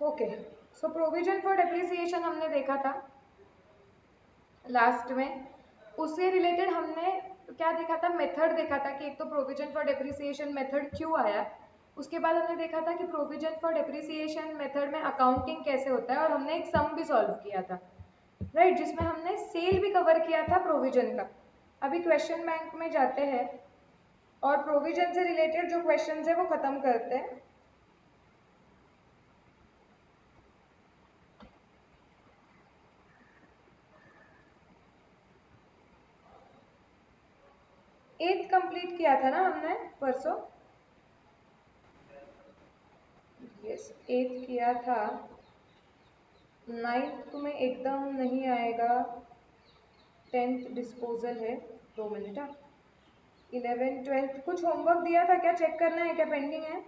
Okay, so provision for depreciation हमने देखा था लास्ट में। उससे रिलेटेड हमने क्या देखा था, मेथड देखा था कि एक तो प्रोविजन फॉर डेप्रिसिएशन मेथड क्यों आया। उसके बाद हमने देखा था कि प्रोविजन फॉर डेप्रिसिएशन मेथड में अकाउंटिंग कैसे होता है, और हमने एक सम भी सॉल्व किया था, राइट, जिसमें हमने सेल भी कवर किया था प्रोविजन का। अभी क्वेश्चन बैंक में जाते हैं और प्रोविजन से रिलेटेड जो क्वेश्चंस है वो खत्म करते हैं। एथ कंप्लीट किया था ना हमने परसों, यस एथ किया था। नाइन्थ तुम्हें एकदम नहीं आएगा, 10th डिस्पोजल है, 2 मिनट। 11 12 कुछ होमवर्क दिया था क्या, चेक करना है क्या, पेंडिंग है?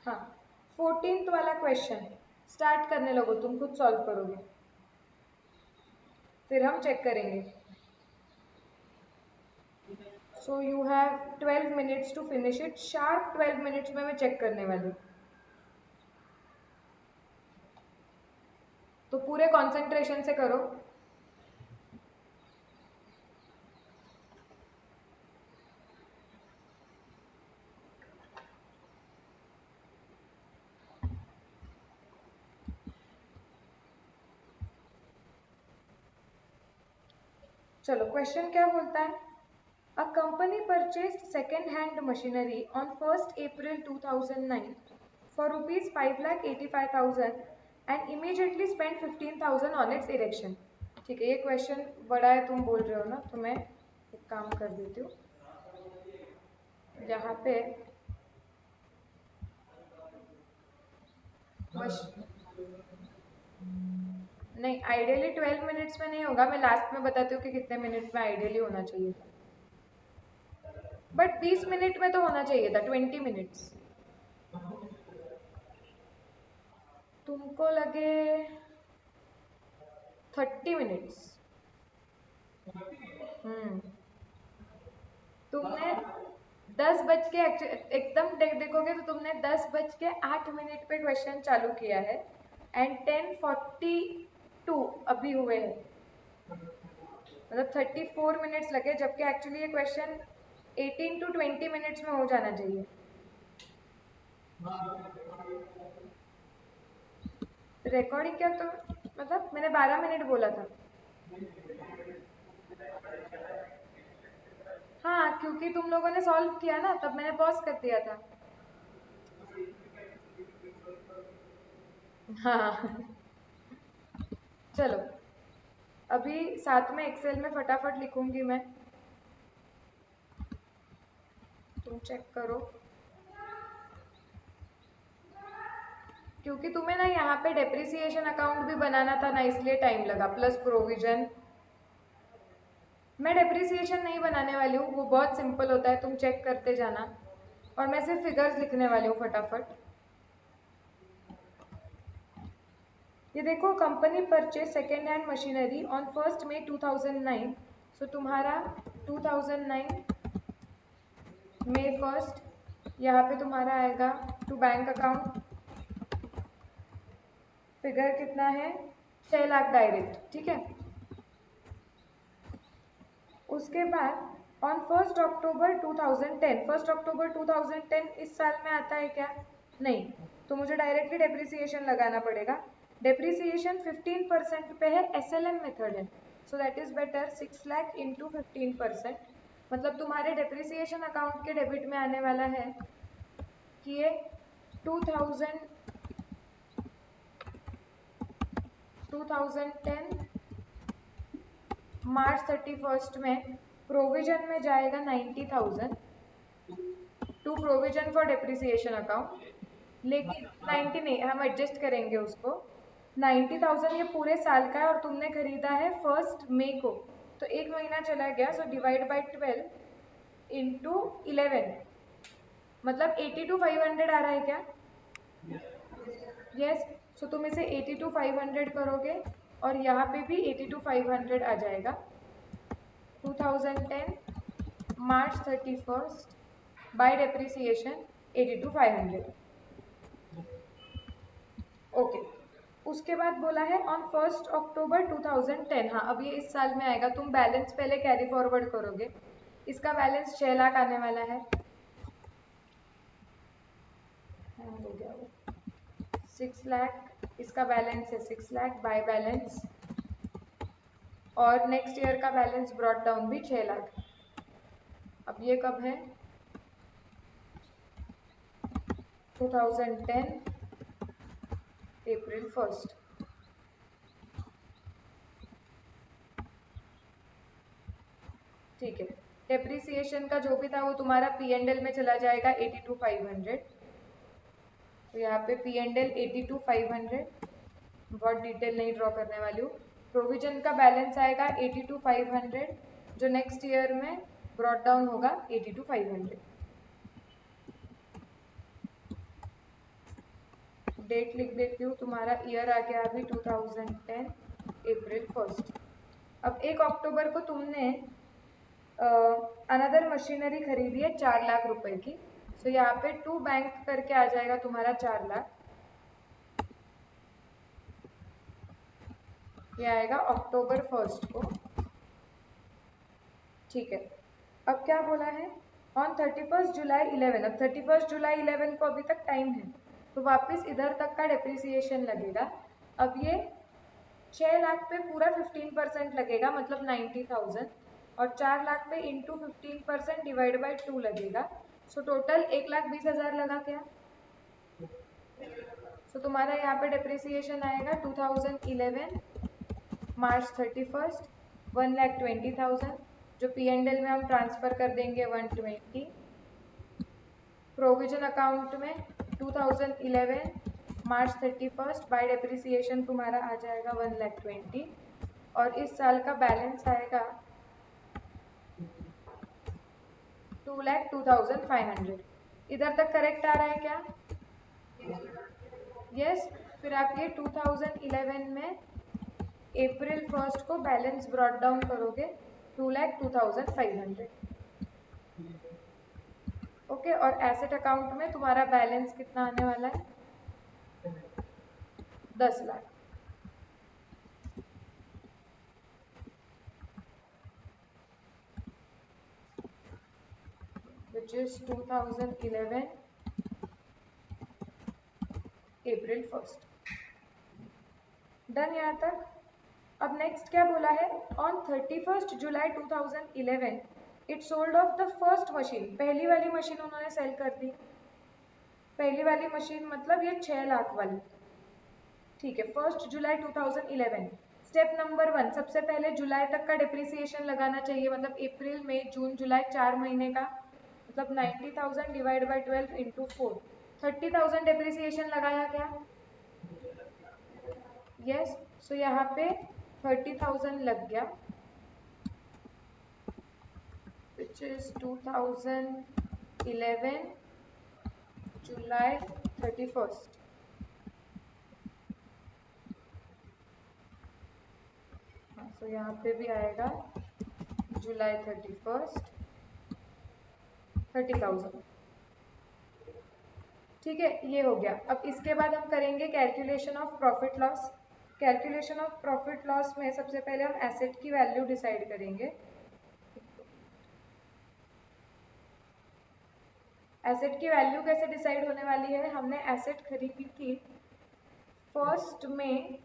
हाँ, 14th वाला क्वेश्चन स्टार्ट करने लगो, तुम खुद सॉल्व करोगे, फिर हम चेक करेंगे। So you have 12 minutes to finish it, sharp 12 minutes में मैं चेक करने वाली हूँ, तो पूरे कंसंट्रेशन से करो। चलो क्वेश्चन क्या बोलता है, a company purchased second hand machinery on 1st April 2009 for rupees 5,85,000 and immediately spent 15,000 on its erection। ठीक है, ये क्वेश्चन बड़ा है, तुम बोल रहे हो ना, तो मैं एक काम कर देती हूँ, यहाँ पे नहीं, आइडियली 12 मिनट्स में नहीं होगा, मैं लास्ट में बताती हूँ कि कितने मिनट में आइडियली होना चाहिए था, बट 20 मिनट में तो होना चाहिए था, 20 मिनट्स। तुमको लगे 30 मिनट्स। तुमने 10 बज के एकदम देखोगे तो तुमने 10:08 पे क्वेश्चन चालू किया है एंड 10:42 अभी हुए हैं, मतलब 34 मिनट्स लगे, जबकि एक्चुअली ये क्वेश्चन 18 to 20 मिनट्स में हो जाना चाहिए। रिकॉर्डिंग क्या, तो मतलब मैंने 12 मिनट बोला था। हाँ, क्योंकि तुम लोगों ने सॉल्व किया ना, तब मैंने पॉज कर दिया था। हाँ चलो, अभी साथ में एक्सेल में फटाफट लिखूंगी मैं, तुम चेक करो, क्योंकि तुम्हें ना यहाँ पे डेप्रिसिएशन अकाउंट भी बनाना था ना, इसलिए टाइम लगा, प्लस प्रोविजन। मैं डेप्रिसिएशन नहीं बनाने वाली हूँ, वो बहुत सिंपल होता है, तुम चेक करते जाना, और मैं सिर्फ फिगर्स लिखने वाली हूँ फटाफट। ये देखो, company purchase second hand machinery on 1st May 2009, सो तुम्हारा 2009 May 1st, यहाँ पे तुम्हारा आएगा टू बैंक अकाउंट, फिगर कितना है, 6 लाख डायरेक्ट, ठीक है। उसके बाद on 1st October 2010, 1st October 2010 इस साल में आता है क्या, नहीं, तो मुझे डायरेक्टली डेप्रिसिएशन लगाना पड़ेगा। डेप्रिसिएशन 15% पे है, SLM मेथड है, so that is better 6 lakh into 15%, मतलब तुम्हारे डेप्रिसिएशन अकाउंट के डेबिट में आने वाला है कि ये 2010 मार्च 31 में प्रोविजन में जाएगा 90,000 to provision for depreciation account, लेकिन 90 नहीं, हम एडजस्ट करेंगे उसको, 90,000 ये पूरे साल का है और तुमने खरीदा है 1st May को, तो एक महीना चला गया, सो डिवाइड बाई 12 इंटू 11, मतलब 82,500 आ रहा है क्या, यस, सो तुम इसे 82,500 करोगे और यहाँ पे भी 82,500 आ जाएगा। 2010 मार्च 31 बाय डेप्रिसिएशन 82,500। ओके, उसके बाद बोला है ऑन 1 अक्टूबर 2010। हाँ, अब ये इस साल में आएगा। तुम बैलेंस पहले कैरी फॉरवर्ड करोगे। इसका बैलेंस 6 लाख आने वाला है। हो गया वो 6 लाख, इसका बैलेंस है 6 लाख बाय बैलेंस, और नेक्स्ट ईयर का बैलेंस ब्रॉट डाउन भी 6 लाख। अब ये कब है? 2010 अप्रैल 1। ठीक है, डेप्रिसिएशन का जो भी था वो तुम्हारा P&L में चला जाएगा 82,500। तो यहाँ पे P&L 82,500, बहुत डिटेल नहीं ड्रॉ करने वाली हूँ। प्रोविजन का बैलेंस आएगा 82,500, जो नेक्स्ट ईयर में ब्रॉट डाउन होगा 82,500। डेट लिख देती हूँ, तुम्हारा ईयर आ गया अभी 2010 अप्रैल 1। अब 1 अक्टूबर को तुमने अनदर मशीनरी खरीदी है 4 लाख रुपए की। तो यहाँ पे टू बैंक करके आ जाएगा तुम्हारा 4 लाख। ये आएगा अक्टूबर 1 को। ठीक है, अब क्या बोला है? ऑन 31 जुलाई 11। अब 31 जुलाई 11 को अभी तक टाइम है, तो वापस इधर तक का डेप्रिसिएशन लगेगा। अब ये 6 लाख पे पूरा 15% लगेगा, मतलब 90,000, और 4 लाख पे इंटू 15% डिवाइड बाई 2 लगेगा। सो टोटल 1,20,000 लगा क्या? सो तुम्हारा यहाँ पे डेप्रिसिएशन आएगा 2011 मार्च 31 1,20,000, जो P&L में हम ट्रांसफर कर देंगे 120। प्रोविजन अकाउंट में 2011 मार्च 31 बाय डेप्रिसिएशन तुम्हारा आ जाएगा 1,20,000, और इस साल का बैलेंस आएगा 2,02,500। इधर तक करेक्ट आ रहा है क्या? यस। फिर आप ये 2011 में अप्रैल 1 को बैलेंस ब्रॉट डाउन करोगे 2,02,500। ओके, और एसेट अकाउंट में तुम्हारा बैलेंस कितना आने वाला है? 10 lakh. which is 2011 April 1। Done यहाँ तक? अब नेक्स्ट क्या बोला है? On 31 July 2011 it sold off the first machine. पहली वाली मशीन उन्होंने सेल कर दी। पहली वाली मशीन मतलब ये 6 लाख वाली। ठीक है, 1 जुलाई 2011। स्टेप नंबर 1, सबसे पहले जुलाई तक का डिप्रिसिएशन लगाना चाहिए, मतलब अप्रैल मई जून जुलाई 4 महीने का, मतलब 90,000 डिवाइड बाई 12 इंटू 4, 30,000 डिप्रिसिएशन लगाया क्या? यस, सो यहाँ पे 30,000 लग गया, which is 2011 जुलाई 31। हाँ, तो यहाँ पे भी आएगा जुलाई 31 30,000। ठीक है, ये हो गया। अब इसके बाद हम करेंगे calculation of profit loss. Calculation of profit loss में सबसे पहले हम एसेट की वैल्यू डिसाइड करेंगे। एसेट की वैल्यू कैसे डिसाइड होने वाली है? हमने एसेट खरीदी थी 1 मई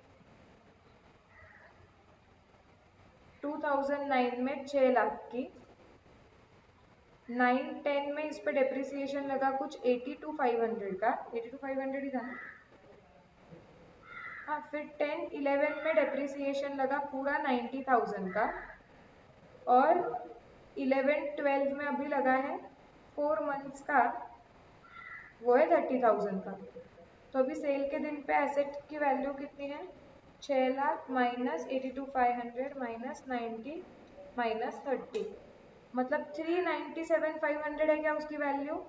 2009 में 6 लाख की। 9-10 में इस पे डेप्रिसिएशन लगा कुछ 82,500 का, 82,500 ही था ना? हाँ, फिर 10-11 में डेप्रिसिएशन लगा पूरा 90,000 का, और 11-12 में अभी लगा है 4 मंथ्स का, वो है 30,000 का। तो अभी सेल के दिन पे एसेट की वैल्यू कितनी है? 6 लाख माइनस 82,500 माइनस 90 माइनस 30, मतलब 397,500 है क्या उसकी वैल्यू?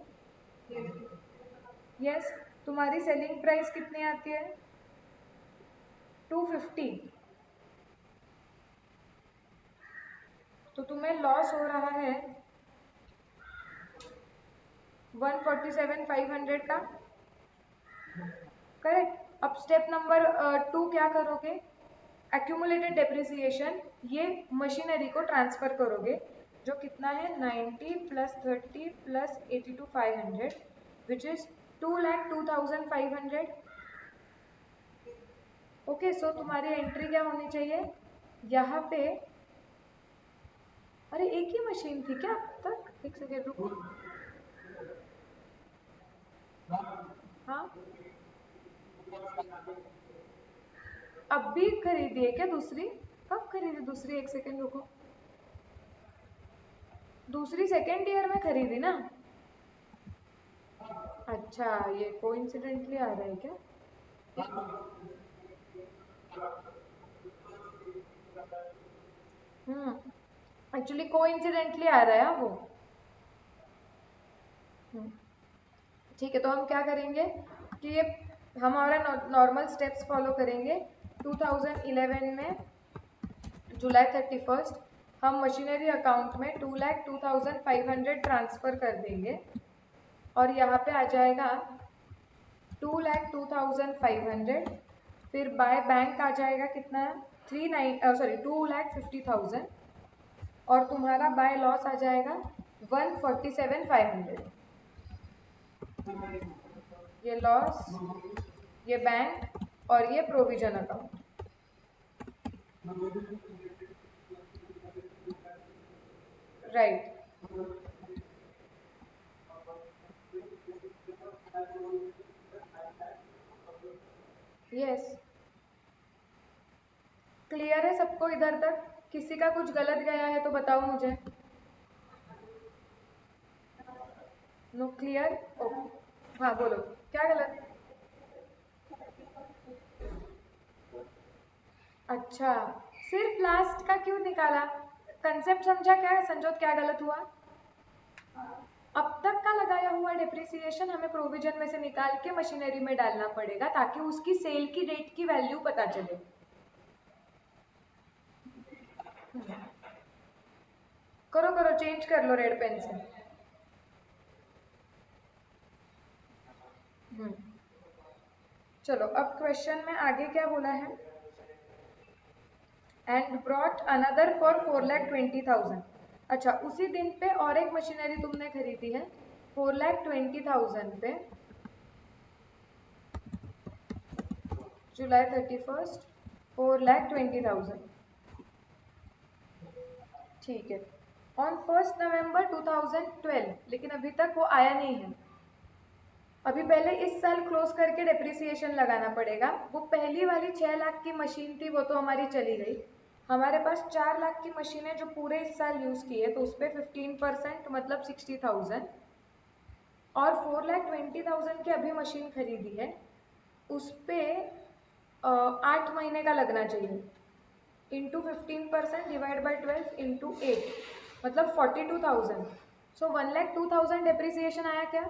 यस। तुम्हारी सेलिंग प्राइस कितनी आती है? 250। तो तुम्हें लॉस हो रहा है 147,500 का, करेक्ट। अब स्टेप नंबर 2 क्या करोगे? एक्यूमुलेटेड डेप्रिसिएशन, ये मशीनरी को ट्रांसफर करोगे, जो कितना है 90 plus 30 plus 82,500 which is 2,02,500। Okay, so तुम्हारी एंट्री क्या होनी चाहिए यहाँ पे? अरे एक ही मशीन थी क्या अब तक? एक सेकेंड रुको। हाँ, अब भी खरीदी है क्या दूसरी? कब खरीदी दूसरी? एक सेकेंड रुको। दूसरी सेकेंड ईयर में खरीदी ना? अच्छा, ये कोइंसिडेंटली आ रहा है क्या? एक्चुअली कोइंसिडेंटली आ रहा है वो। हम्म, ठीक है, तो हम क्या करेंगे कि ये हमारा नॉर्मल स्टेप्स फॉलो करेंगे। 2011 में जुलाई 31 हम मशीनरी अकाउंट में 2,02,500 ट्रांसफ़र कर देंगे और यहाँ पे आ जाएगा 2,02,500। फिर बाय बैंक आ जाएगा कितना? 2,50,000। और तुम्हारा बाय लॉस आ जाएगा 147,500। ये लॉस, ये बैंक और ये provision account. Right. Yes, clear है सबको इधर तक? किसी का कुछ गलत गया है तो बताओ मुझे। No, clear? ओके, हाँ बोलो, क्या गलत? अच्छा, सिर्फ लास्ट का क्यों निकाला? कंसेप्ट समझा क्या है संजोत? क्या गलत हुआ? अब तक का लगाया हुआ डिप्रिसिएशन हमें प्रोविजन में से निकाल के मशीनरी में डालना पड़ेगा ताकि उसकी सेल की डेट की वैल्यू पता चले। करो करो, चेंज कर लो रेड पेन से। हम्म, चलो अब क्वेश्चन में आगे क्या बोला है? And brought another for 4,20,000। अच्छा, उसी दिन पे और एक मशीनरी तुमने खरीदी है 4,20,000 पे, जुलाई 31, 4,20,000। ठीक है, ऑन 1 नवंबर 2012, लेकिन अभी तक वो आया नहीं है। अभी पहले इस साल क्लोज करके डेप्रिसिएशन लगाना पड़ेगा। वो पहली वाली 6 लाख की मशीन थी, वो तो हमारी चली गई। हमारे पास 4 लाख की मशीन है जो पूरे इस साल यूज़ की है, तो उस पर 15% मतलब 60,000, और 4,20,000 की अभी मशीन खरीदी है, उस पर 8 महीने का लगना चाहिए। इंटू 15% डिवाइड बाई 12 इंटू 8 मतलब 42,000। सो 1,02,000 डेप्रिसिएशन आया क्या?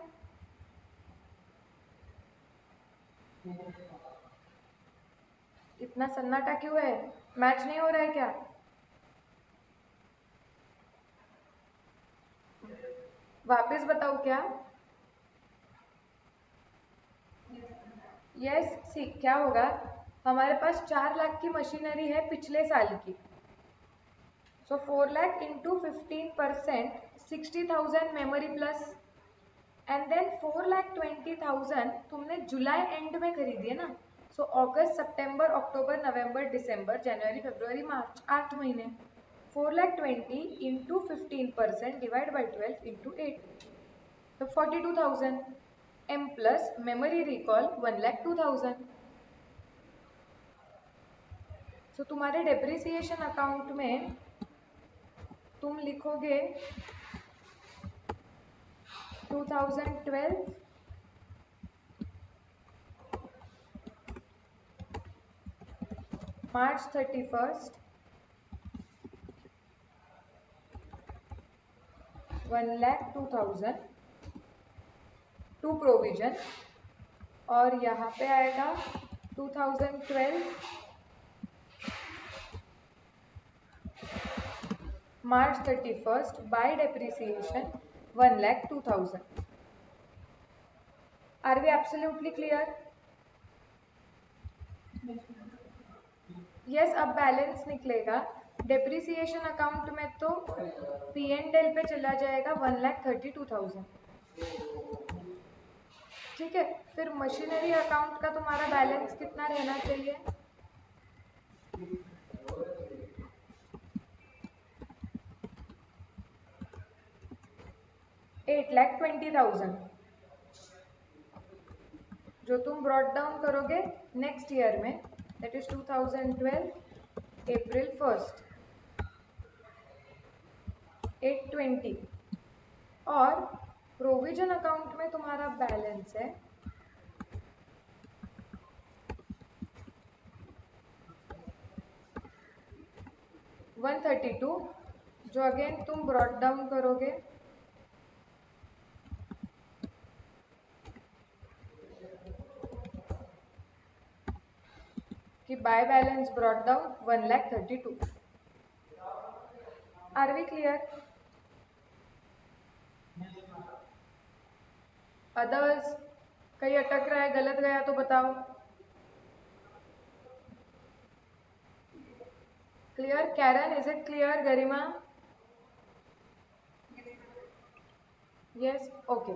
इतना सन्नाटा क्यों है? मैच नहीं हो रहा है क्या? वापस बताओ क्या? यस, सी क्या होगा? हमारे पास 4 लाख की मशीनरी है पिछले साल की, so 4 lakh into 15%, 60,000 memory plus, and then 4,20,000 तुमने जुलाई एंड में खरीदी है ना, सो अगस्त सितंबर अक्टूबर नवंबर दिसंबर जनवरी फरवरी मार्च 8 महीने। 4,20,000 इंटू 15% डिवाइड बाई 12 इंटू 8 तो 42,000, एम प्लस मेमोरी रिकॉल 1,02,000। सो तुम्हारे डेप्रिसिएशन अकाउंट में तुम लिखोगे 2012 March 31st 1,02,000 टू प्रोविजन, और यहाँ पे आएगा 2012 March 31st by depreciation 1,02,000. Are we absolutely clear? Yes, अब बैलेंस निकलेगा डेप्रिसिएशन अकाउंट में तो P&L पे चला जाएगा 1,32,000. ठीक है, फिर मशीनरी अकाउंट का तुम्हारा बैलेंस कितना रहना चाहिए? $8,20,000 जो तुम ब्रॉट डाउन करोगे नेक्स्ट ईयर में, दैट इज 2012 April 1st, 820. और प्रोविजन अकाउंट में तुम्हारा बैलेंस है 132, जो अगेन तुम ब्रॉट डाउन करोगे कि by balance brought down 1,32. Are we clear? Others कहीं अटक रहा है, गलत गया तो बताओ. Clear? Karen, is it clear? Garima? Yes, okay.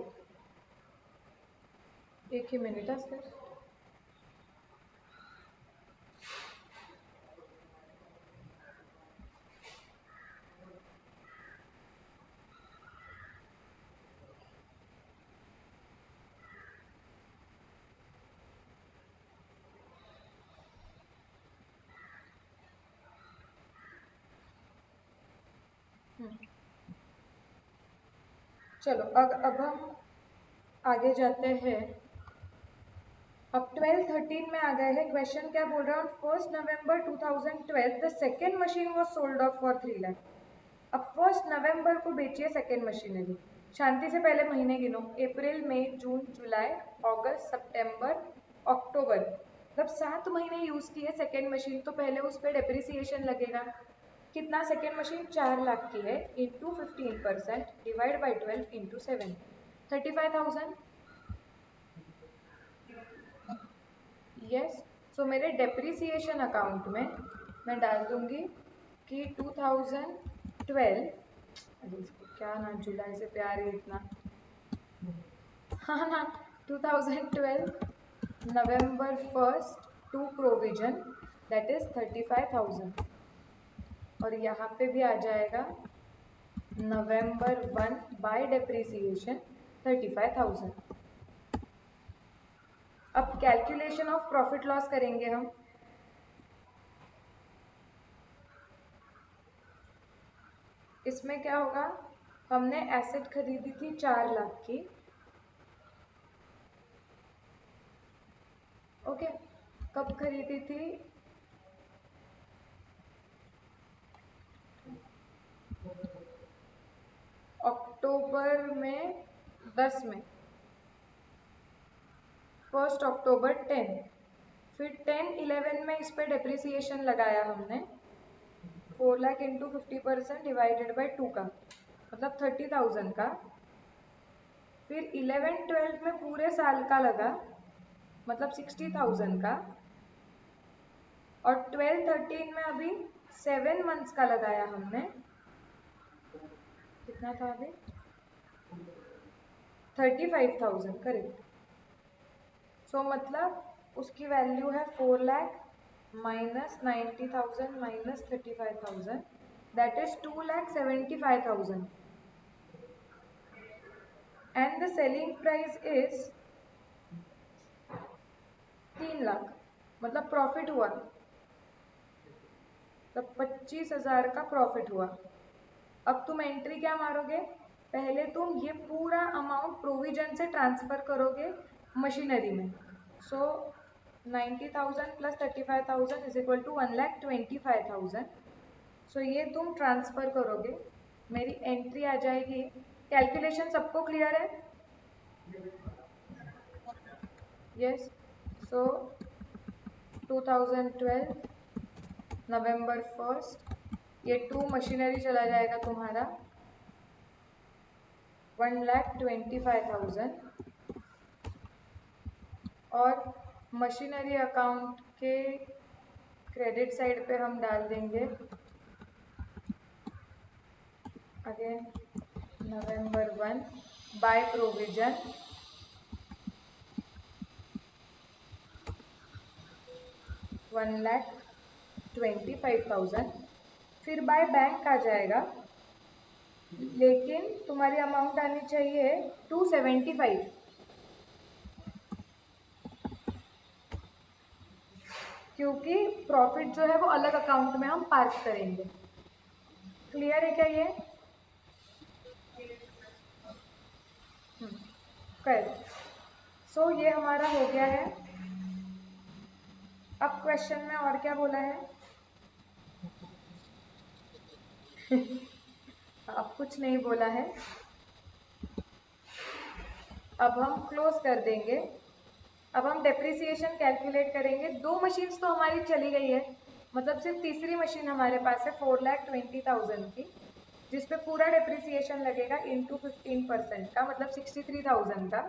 एक ही मिनट है सर. चलो अब हम आगे जाते हैं. अब 12-13 में आ गए हैं. क्वेश्चन क्या बोल रहा है? 1 November 2012 the second machine was sold off for 3 lakh. अब 1 नवंबर को बेचिए सेकेंड मशीनरी. शांति से पहले महीने गिनो. अप्रैल, मई, जून, जुलाई, अगस्त, सितंबर, अक्टूबर. जब 7 महीने यूज किए सेकेंड मशीन, तो पहले उस पर डेप्रिसिएशन लगेगा. कितना? सेकेंड मशीन 4 लाख की है, into 15% divide by 12 into 7, 35,000. Yes. So मेरे डेप्रिसिएशन अकाउंट में मैं डाल दूंगी कि 2012, क्या ना, जुलाई से प्यार है इतना. हाँ ना, 2012 November 1st to provision, that is 35,000. और यहाँ पे भी आ जाएगा November 1 बाय डेप्रिसिएशन 35,000. अब कैलकुलेशन ऑफ प्रॉफिट लॉस करेंगे हम. इसमें क्या होगा? हमने एसेट खरीदी थी 4 लाख की. ओके. कब खरीदी थी? अक्टूबर में 10 में, 1 अक्टूबर 10. फिर 10-11 में इस पे डेप्रिसिएशन लगाया हमने 4 लाख इंटू 50% डिवाइडेड बाई 2 का, मतलब 30,000 का. फिर 11-12 में पूरे साल का लगा, मतलब 60,000 का. और 12-13 में अभी 7 मंथ्स का लगाया हमने. कितना था अभी? 35,000. करेक्ट. सो मतलब उसकी वैल्यू है 4 lakh minus 90,000 minus 35,000, that is 2,75,000. And the selling price is 3 lakh. मतलब प्रॉफिट हुआ, तब 25,000 का प्रॉफिट हुआ. अब तुम एंट्री क्या मारोगे? पहले तुम ये पूरा अमाउंट प्रोविजन से ट्रांसफर करोगे मशीनरी में. सो 90,000 प्लस 35,000 इज इक्वल टू 1,25,000. सो ये तुम ट्रांसफर करोगे. मेरी एंट्री आ जाएगी. कैलकुलेशन सबको क्लियर है? यस, सो 2012 नवंबर 1 ये टू मशीनरी चला जाएगा तुम्हारा 1,25,000 और मशीनरी अकाउंट के क्रेडिट साइड पे हम डाल देंगे अगेन नवंबर 1 बाय प्रोविजन 1,25,000। फिर बाय बैंक आ जाएगा, लेकिन तुम्हारी अमाउंट आनी चाहिए 275, क्योंकि प्रॉफिट जो है वो अलग अकाउंट में हम पार्क करेंगे। क्लियर है क्या ये? करेक्ट। सो ये हमारा हो गया है। अब क्वेश्चन में और क्या बोला है? अब कुछ नहीं बोला है। अब हम क्लोज कर देंगे। अब हम डेप्रिसिएशन कैलकुलेट करेंगे। दो मशीन्स तो हमारी चली गई है, मतलब सिर्फ तीसरी मशीन हमारे पास है 4,20,000 की, जिसपे पूरा डेप्रिसिएशन लगेगा इंटू 15% का, मतलब 63,000 का।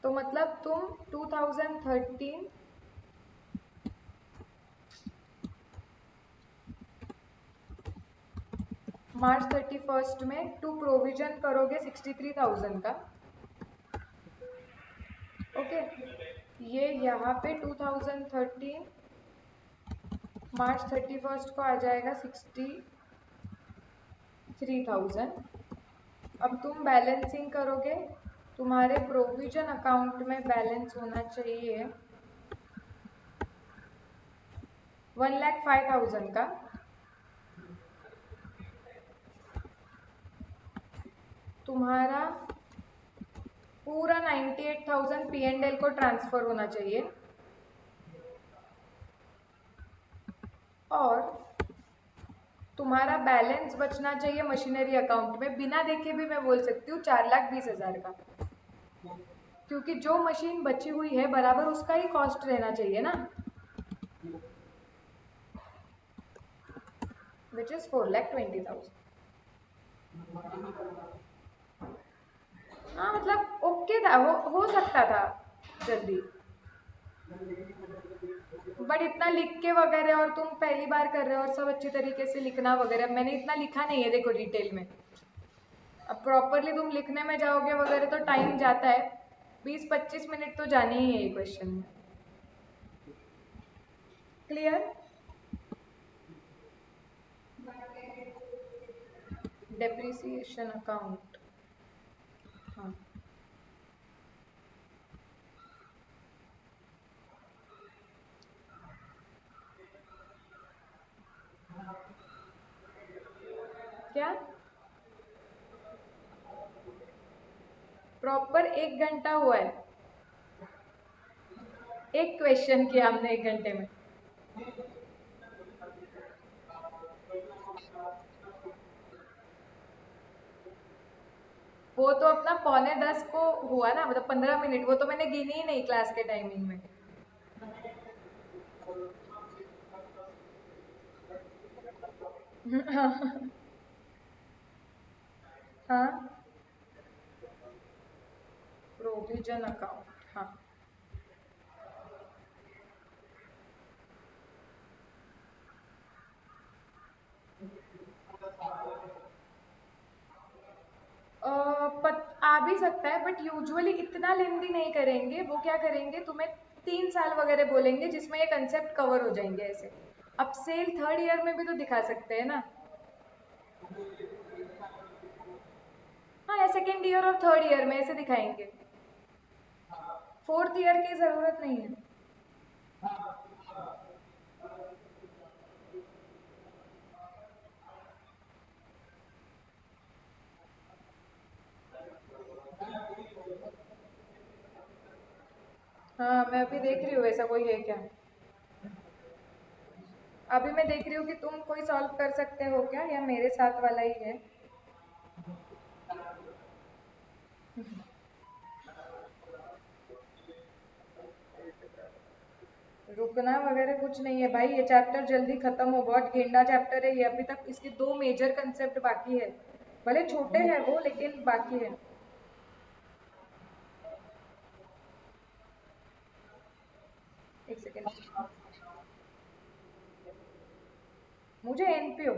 तो मतलब तुम 2013 मार्च 31 में टू प्रोविजन करोगे 63,000 का। ओके, ये यहाँ पे 2013 मार्च 31 को आ जाएगा 63,000। अब तुम बैलेंसिंग करोगे, तुम्हारे प्रोविजन अकाउंट में बैलेंस होना चाहिए 1,05,000 का। तुम्हारा पूरा 98,000 P&L को ट्रांसफर होना चाहिए और तुम्हारा बैलेंस बचना चाहिए मशीनरी अकाउंट में, बिना देखे भी मैं बोल सकती हूँ 4,20,000 का, क्योंकि जो मशीन बची हुई है बराबर उसका ही कॉस्ट रहना चाहिए ना, विच इज 4,20,000। हाँ मतलब ओके था, हो सकता था जल्दी, बट इतना लिख के वगैरह, और तुम पहली बार कर रहे हो और सब अच्छी तरीके से लिखना वगैरह, मैंने इतना लिखा नहीं है देखो डिटेल में। अब प्रॉपरली तुम लिखने में जाओगे वगैरह तो टाइम जाता है, 20-25 मिनट तो जाने ही है ये क्वेश्चन में। क्लियर? डेप्रिसिएशन अकाउंट, हाँ क्या प्रॉपर 1 घंटा हुआ है? एक क्वेश्चन किया हमने 1 घंटे में। वो तो अपना 9:45 को हुआ ना, मतलब 15 मिनट, वो तो मैंने गिनी ही नहीं क्लास के टाइमिंग में। हाँ, प्रोविजन अकाउंट, हाँ। आ भी सकता है, बट यूजुअली इतना लेंदी नहीं करेंगे। वो क्या करेंगे, तुम्हें 3 साल वगैरह बोलेंगे जिसमें ये कंसेप्ट कवर हो जाएंगे ऐसे। अब सेल थर्ड ईयर में भी तो दिखा सकते हैं ना। हाँ, या सेकेंड ईयर और थर्ड ईयर में ऐसे दिखाएंगे, फोर्थ ईयर की जरूरत नहीं है। हाँ, मैं अभी देख रही हूँ ऐसा कोई है क्या। अभी मैं देख रही हूँ कि तुम कोई सॉल्व कर सकते हो क्या, या मेरे साथ वाला ही है। रुकना वगैरह कुछ नहीं है भाई, ये चैप्टर जल्दी खत्म हो, बहुत गेंडा चैप्टर है ये, अभी तक इसके 2 मेजर कंसेप्ट बाकी है, भले छोटे हैं वो लेकिन बाकी है। एक सेकेंड, मुझे एनपीओ।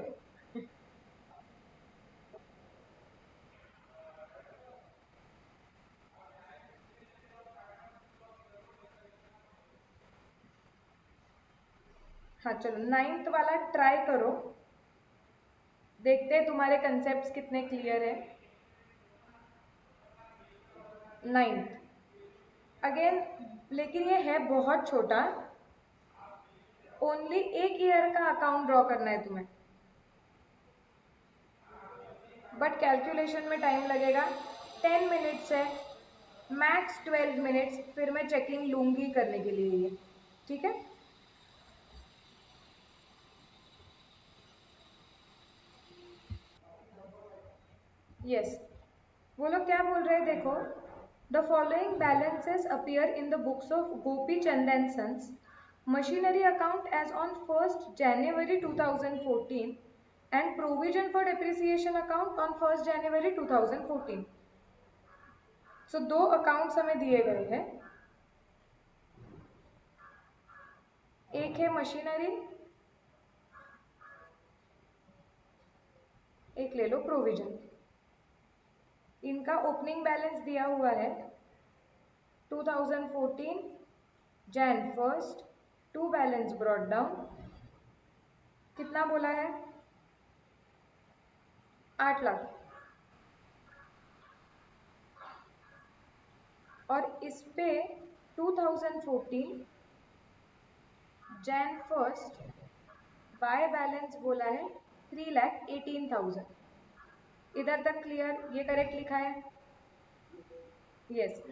हाँ चलो, 9th वाला ट्राई करो, देखते हैं तुम्हारे कंसेप्ट कितने क्लियर है। 9th अगेन, लेकिन ये है बहुत छोटा, ओनली एक ईयर का अकाउंट ड्रॉ करना है तुम्हें, बट कैलकुलेशन में टाइम लगेगा। 10 मिनट्स है, मैक्स 12 मिनट्स, फिर मैं चेकिंग लूंगी करने के लिए ये, ठीक है। यस, वो लोग क्या बोल रहे हैं देखो, the following balances appear in the books of Gopi Chand and sons, machinery account as on 1st January 2014 and provision for depreciation account on 1st January 2014। So दो अकाउंट्स हमें दिए गए हैं, एक है मशीनरी, एक ले लो प्रोविजन। इनका ओपनिंग बैलेंस दिया हुआ है 2014 Jan 1st, to balance brought down, कितना बोला है, 8 लाख। और इस पे 2014 Jan 1st बाय बैलेंस बोला है 3,18,000। इधर तक क्लियर, ये करेक्ट लिखा है। यस,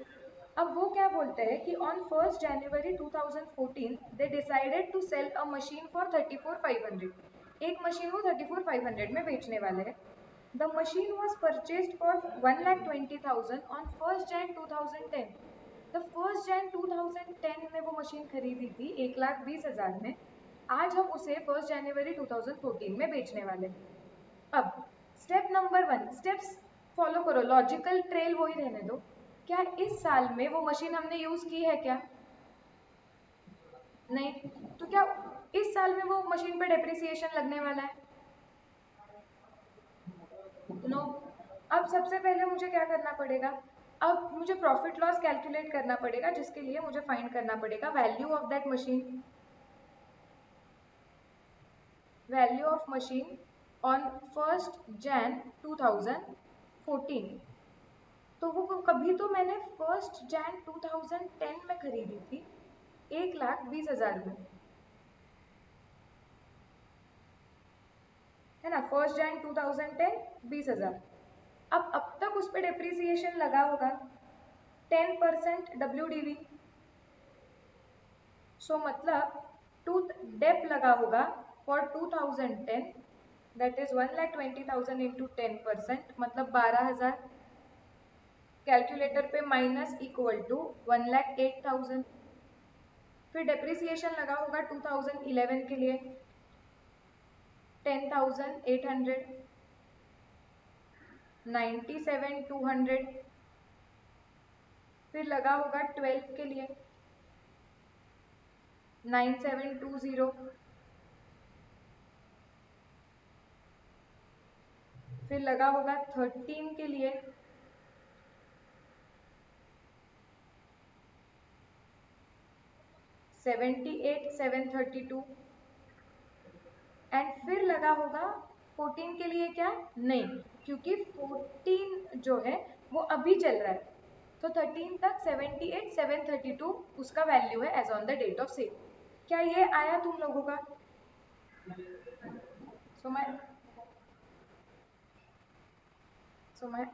अब वो क्या बोलते हैं कि on 1st January 2014 they decided to sell a machine for 34,500। एक मशीन वो 34,500 में बेचने वाले हैं। The machine was purchased for 1,20,000 on 1st Jan 2010। The 1st Jan 2010 में वो मशीन खरीदी थी 1,20,000 में, आज हम उसे 1st January 2014 में बेचने वाले हैं। अब स्टेप नंबर 1, स्टेप्स फॉलो करो, लॉजिकल ट्रेल वही रहने दो। क्या इस साल में वो मशीन हमने यूज की है क्या? नहीं, तो क्या इस साल में वो मशीन पे डेप्रिसिएशन लगने वाला है? नो। अब सबसे पहले मुझे क्या करना पड़ेगा, अब मुझे प्रॉफिट लॉस कैलकुलेट करना पड़ेगा, जिसके लिए मुझे फाइंड करना पड़ेगा value of that machine, value of machine on 1st Jan 2014। तो वो कभी तो मैंने 1st Jan 2010 में खरीदी थी 1,20,000 में, है ना, 1st Jan 2010 20,000। अब तक उस पर डेप्रिसिएशन लगा होगा 10% WDV, सो मतलब टू डेप लगा होगा फॉर 2010, दैट इज 1,20,000 इंटू 10%, मतलब 12,000, कैलकुलेटर पे माइनस इक्वल टू 1,08,000। फिर डेप्रिसिएशन लगा होगा 2011 के लिए 10,800, 97,200। फिर लगा होगा 12 के लिए 9,720। फिर लगा होगा 13 के लिए 78,732। एंड फिर लगा होगा 14 के लिए क्या, नहीं, क्योंकि 14 जो है वो अभी चल रहा है, तो 13 तक 78,732 उसका वैल्यू है as on the date of sale. क्या ये आया तुम लोगों का? So my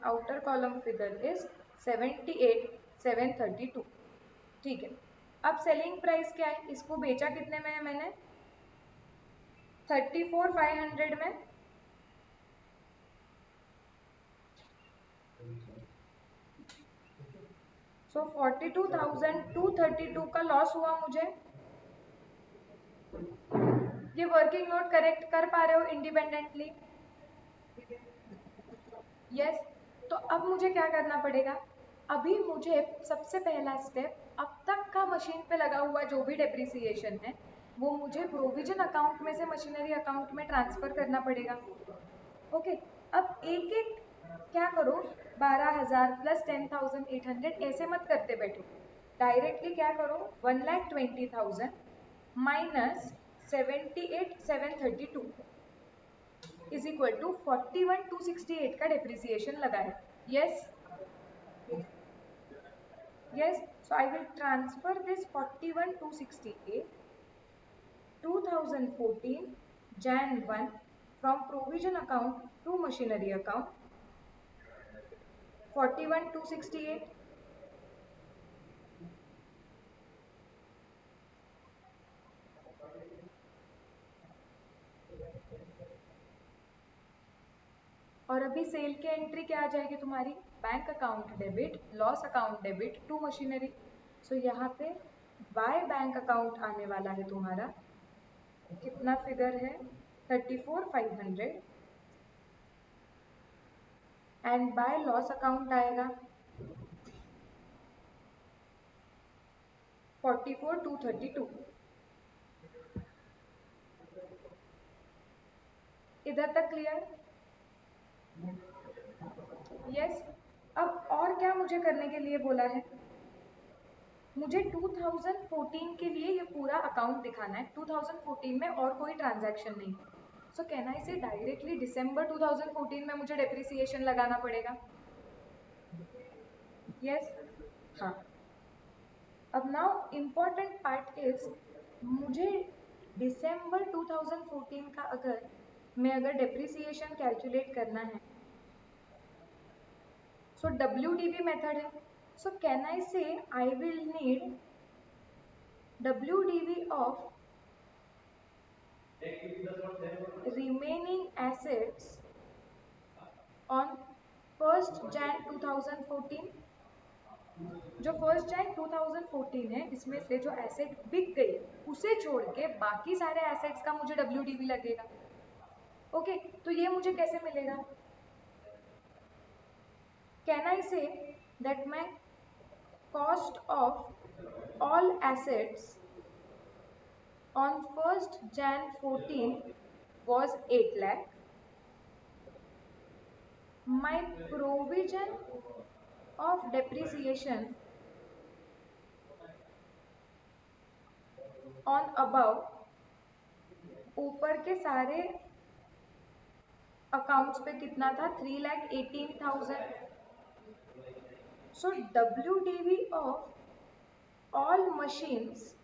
outer column figure is 78,732। ठीक है, अब सेलिंग प्राइस क्या है, इसको बेचा कितने में है मैंने, 34,500 में। सो 42,232 का लॉस हुआ मुझे, ये वर्किंग नोट करेक्ट कर पा रहे हो इंडिपेंडेंटली? यस। तो अब मुझे क्या करना पड़ेगा? अभी मुझे सबसे पहला स्टेप, अब तक का मशीन पे लगा हुआ जो भी डेप्रिसिएशन है वो मुझे प्रोविजन अकाउंट में से मशीनरी अकाउंट में ट्रांसफर करना पड़ेगा। ओके, अब एक एक क्या करो, 12,000 प्लस 10,800 ऐसे मत करते बैठो, डायरेक्टली क्या करो, 1,20,000 माइनस 78,732 इज इक्वल टू 41,268 का डेप्रिसिएशन लगा है। Yes yes, so I will transfer this 41,268 2014 Jan 1 from provision account to machinery account, 41,268. और अभी सेल की एंट्री क्या आ जाएगी तुम्हारी, bank account debit, loss account debit to machinery. So यहाँ पे बाय बैंक अकाउंट आने वाला है तुम्हारा, कितना फिगर है, 34,500 एंड बाय लॉस अकाउंट आएगा 44,232। इधर तक क्लियर? यस। अब और क्या मुझे करने के लिए बोला है, मुझे 2014 के लिए ये पूरा अकाउंट दिखाना है। 2014 में और कोई ट्रांजैक्शन नहीं, सो कैन आई से डायरेक्टली दिसंबर 2014 में मुझे डेप्रिसिएशन लगाना पड़ेगा? यस। हाँ, अब नाउ इम्पॉर्टेंट पार्ट इज, मुझे दिसंबर 2014 का अगर डेप्रिसिएशन कैलकुलेट करना है, सो WDV मेथड है, सो कैन आई से I will need WDV of remaining assets on 1st Jan 2014। जो 1st Jan 2014 है, इसमें से जो एसेट बिक गई उसे छोड़ के बाकी सारे एसेट्स का मुझे WDV लगेगा। ओके, तो ये मुझे कैसे मिलेगा? Can I say that my cost of all assets on 1st Jan 14 was 8 lakh. My provision of depreciation on above, ऊपर के सारे अकाउंट्स पे कितना था, 3,18,000। So WDV of all machines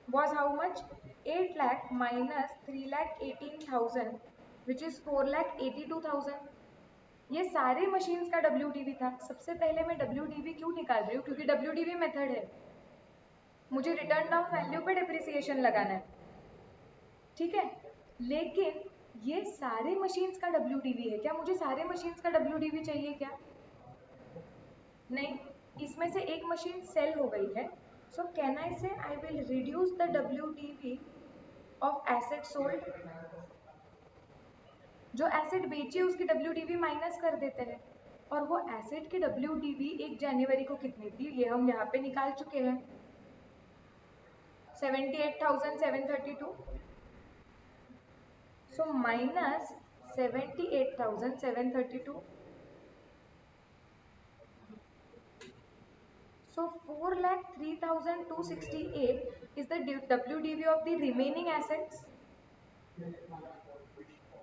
was how much? 8 lakh minus 3,18,000 which is 4,82,000। ये सारे machines का WDV था। सबसे पहले मैं WDV क्यों निकाल रही हूँ, क्योंकि WDV मेथड है, मुझे रिटर्न डाउन वैल्यू पे डिप्रिसिएशन लगाना है, ठीक है। लेकिन ये सारे मशीन्स का WDV है, क्या मुझे सारे मशीन्स का WDV चाहिए क्या? नहीं, इसमें से एक मशीन सेल हो गई है, सो कैन आई से I will reduce the WDV of asset sold. जो एसेट बेची उसकी WDV माइनस कर देते हैं, और वो एसेट की WDV 1 जनवरी को कितनी थी ये हम यहाँ पे निकाल चुके हैं, 78,732। So minus 78,732, so 4,03,268 is the WDV of the remaining assets.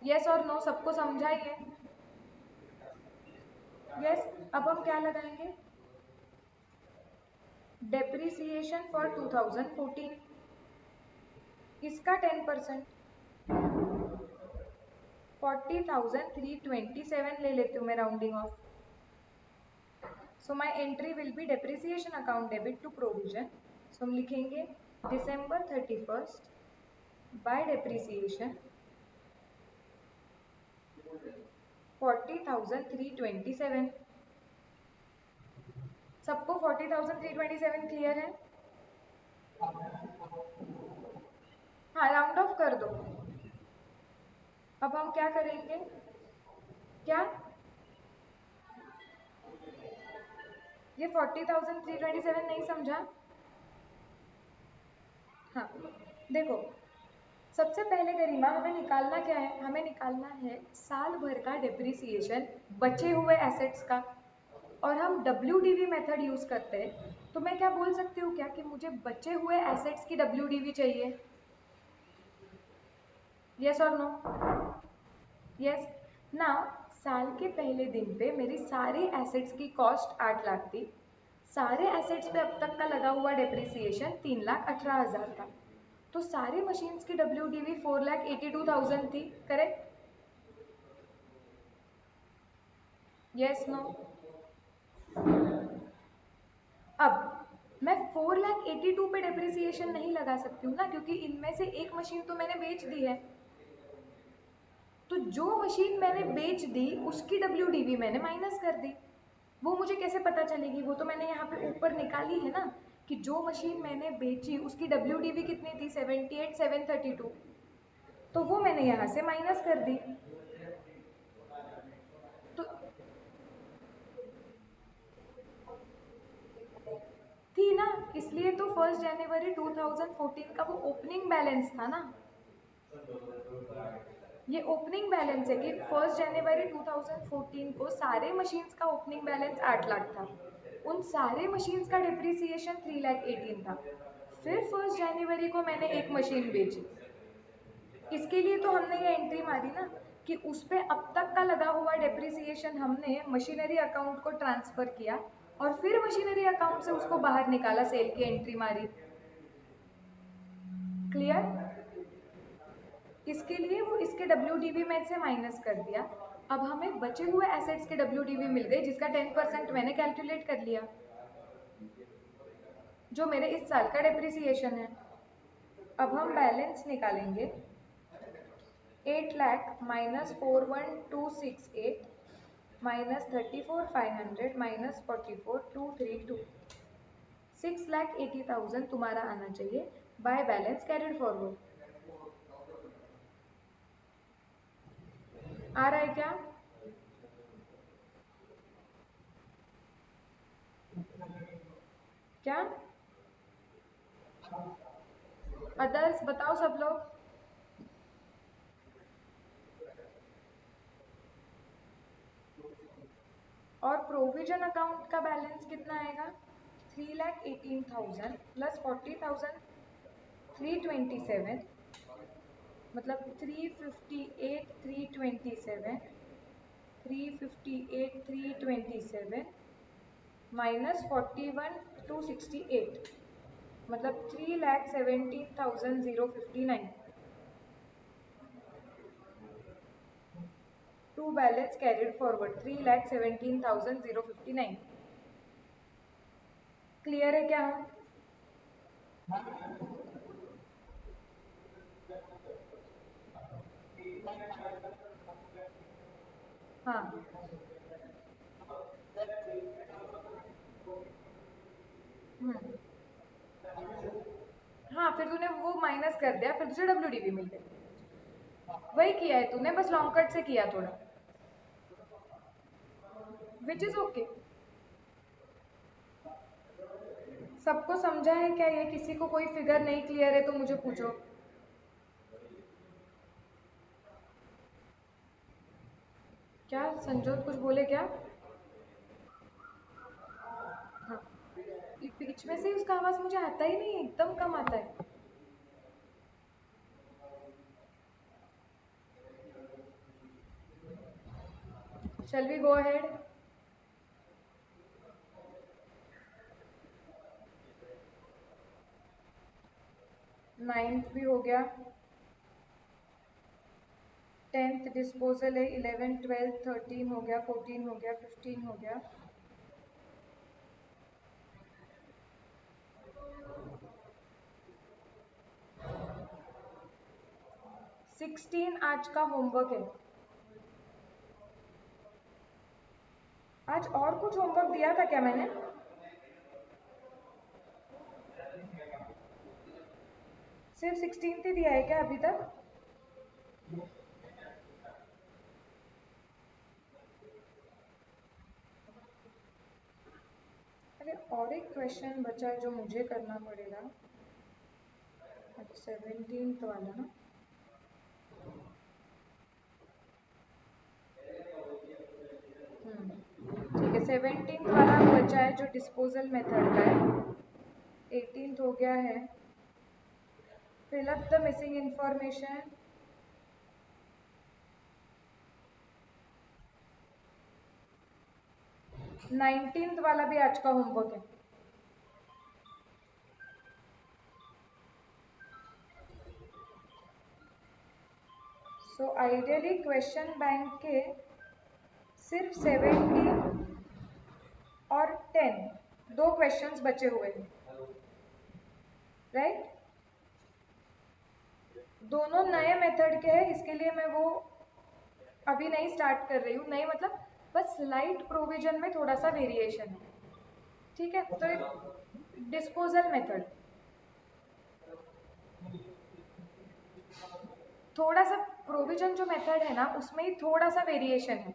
yes और no, सबको समझाइए। yes, अब हम क्या लगाएंगे, डेप्रिसिएशन फॉर 2014, इसका 10%, 40,327 ले लेती हूँ मैं rounding off. So my entry will be depreciation account debit to provision. So हम लिखेंगे December 31st by depreciation 40,327। सबको 40,327 क्लियर है? हाँ राउंड ऑफ कर दो। अब हम क्या करेंगे, क्या ये 40,327 नहीं समझा? हाँ देखो, सबसे पहले गरिमा हमें निकालना क्या है, हमें निकालना है साल भर का डेप्रिसिएशन बचे हुए एसेट्स का, और हम WDV मेथड यूज करते हैं। तो मैं क्या बोल सकती हूँ क्या कि मुझे बचे हुए एसेट्स की WDV चाहिए, यस और नो? यस। नाउ साल के पहले दिन पे मेरी सारी एसेट्स की कॉस्ट 8 लाख थी, सारे एसेट्स पे अब तक का लगा हुआ डेप्रिसिएशन 3,18,000 था, तो सारी मशीन्स की WDV 4,82,000 थी, करेक्ट? Yes no? अब मैं 4,82 पे डेप्रिसिएशन नहीं लगा सकती हूँ ना, क्योंकि इनमें से एक मशीन तो मैंने बेच दी है। तो जो मशीन मैंने बेच दी उसकी WDV मैंने माइनस कर दी। वो मुझे कैसे पता चलेगी, वो तो मैंने यहाँ पे ऊपर निकाली है ना, कि जो मशीन मैंने बेची उसकी WDV कितनी थी, 78,732, तो वो मैंने यहाँ से माइनस कर दी। तो थी ना, इसलिए तो 1 जनवरी 2014 का वो ओपनिंग बैलेंस था ना, ये ओपनिंग बैलेंस है कि 1 जनवरी 2014 को सारे मशीन्स का ओपनिंग बैलेंस 8 लाख था, उन सारे मशीन्स का डिप्रिसिएशन 3,18 था, फिर 1 जनवरी को मैंने एक मशीन बेची, इसके लिए तो हमने ये एंट्री मारी ना कि उस पे अब तक का लगा हुआ डेप्रिसिएशन हमने मशीनरी अकाउंट को ट्रांसफर किया, और फिर मशीनरी अकाउंट से उसको बाहर निकाला, सेल की एंट्री मारी। क्लियर? इसके लिए वो इसके WDV में से माइनस कर दिया। अब हमें बचे हुए एसेट्स के WDV मिल गए, जिसका 10% मैंने कैलकुलेट कर लिया, जो मेरे इस साल का डेप्रिसिएशन है। अब हम बैलेंस निकालेंगे, 8 लाख माइनस 41,268 माइनस 34,500 माइनस 44,232, 6,80,000 तुम्हारा आना चाहिए बाय बैलेंस कैरिड फॉरवर्ड। आ रहा है क्या? क्या अदर्स बताओ सब लोग। और प्रोविजन अकाउंट का बैलेंस कितना आएगा, 3,18,000 प्लस 40,000 327, मतलब 358,327, 358,327 माइनस 41,268, मतलब 3,17,059 to balance carried forward 3,17,059। Clear है क्या हम? हाँ हम्म, हाँ फिर तूने वो माइनस कर दिया, फिर तुझे WDV मिल गई, वही किया है तूने, बस लॉन्ग कट से किया थोड़ा, विच इज ओके। सबको समझा है क्या ये? किसी को कोई फिगर नहीं क्लियर है तो मुझे पूछो। क्या संजोत कुछ बोले क्या? हाँ, बीच में से उसका आवाज मुझे आता ही नहीं है, एकदम कम आता है। Shall we go ahead? 9th भी हो गया, 10th डिस्पोजल है, 11, 12, 13 हो गया, 14 हो गया, 15 हो गया, 16 आज का होमवर्क है। आज और कुछ होमवर्क दिया था क्या मैंने? सिर्फ 16th ही दिया है क्या अभी तक? अरे और एक क्वेश्चन बचा है जो मुझे करना पड़ेगा। अच्छा 17th वाला ना। ठीक है 17th वाला बचा है जो डिस्पोजल मेथड का है। 18th हो गया है fill up the missing information. 19th वाला भी आज का होमवर्क है। सो आइडियली क्वेश्चन बैंक के सिर्फ 17 और 10 दो क्वेश्चंस बचे हुए हैं, राइट? दोनों नए मेथड के हैं, इसके लिए मैं वो अभी नहीं स्टार्ट कर रही हूँ। नहीं मतलब बस स्लाइड प्रोविजन में थोड़ा सा वेरिएशन है, ठीक है? तो एक डिस्पोजल मेथड थोड़ा सा प्रोविजन जो मेथड है ना उसमें ही थोड़ा सा वेरिएशन है।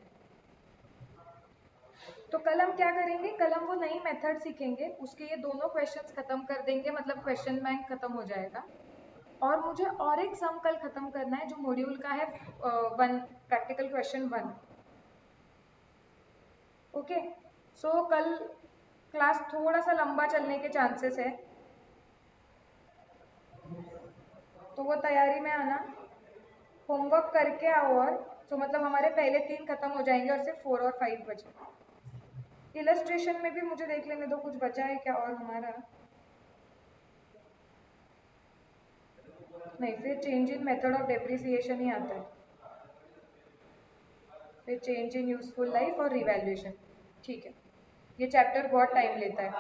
तो कल हम क्या करेंगे, कल हम वो नई मेथड सीखेंगे, उसके ये दोनों क्वेश्चंस खत्म कर देंगे, मतलब क्वेश्चन बैंक खत्म हो जाएगा। और मुझे और एक सम कल खत्म करना है जो मॉड्यूल का है 1 प्रैक्टिकल क्वेश्चन 1। ओके सो कल क्लास थोड़ा सा लंबा चलने के चांसेस है, तो वो तैयारी में आना, होमवर्क करके आओ। और तो मतलब हमारे पहले 3 खत्म हो जाएंगे और सिर्फ 4 और 5 बचे। इलस्ट्रेशन में भी मुझे देख लेने दो कुछ बचा है क्या और हमारा। नहीं फिर change in method of depreciation ही आता है, फिर चेंज इन यूजफुल लाइफ और रिवैल्यूएशन। ठीक है ये चैप्टर बहुत टाइम लेता है।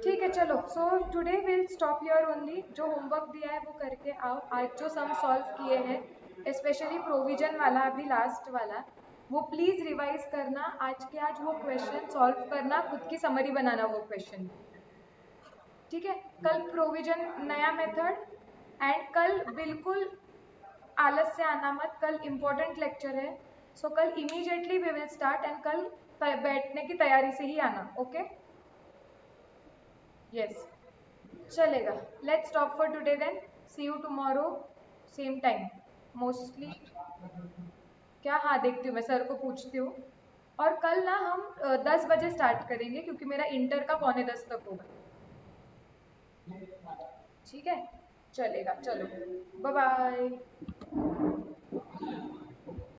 ठीक है चलो so today will stop here only. जो होमवर्क दिया है वो करके आओ। आज जो सम सॉल्व किए हैं स्पेशली प्रोविजन वाला अभी लास्ट वाला वो प्लीज़ रिवाइज करना। आज के आज वो क्वेश्चन सॉल्व करना, खुद की समरी बनाना वो क्वेश्चन, ठीक है? कल प्रोविजन नया मेथड एंड कल बिल्कुल आलस से आना मत, कल इम्पोर्टेंट लेक्चर है। सो कल immediately we will start and कल बैठने की तैयारी से ही आना। ओके यस चलेगा। Let's stop for today then, see you tomorrow same time mostly. क्या? हाँ देखती हूँ, मैं सर को पूछती हूँ। और कल ना हम 10 बजे स्टार्ट करेंगे क्योंकि मेरा इंटर का 9:45 तक होगा, ठीक है? चलेगा चलो बाय बाय।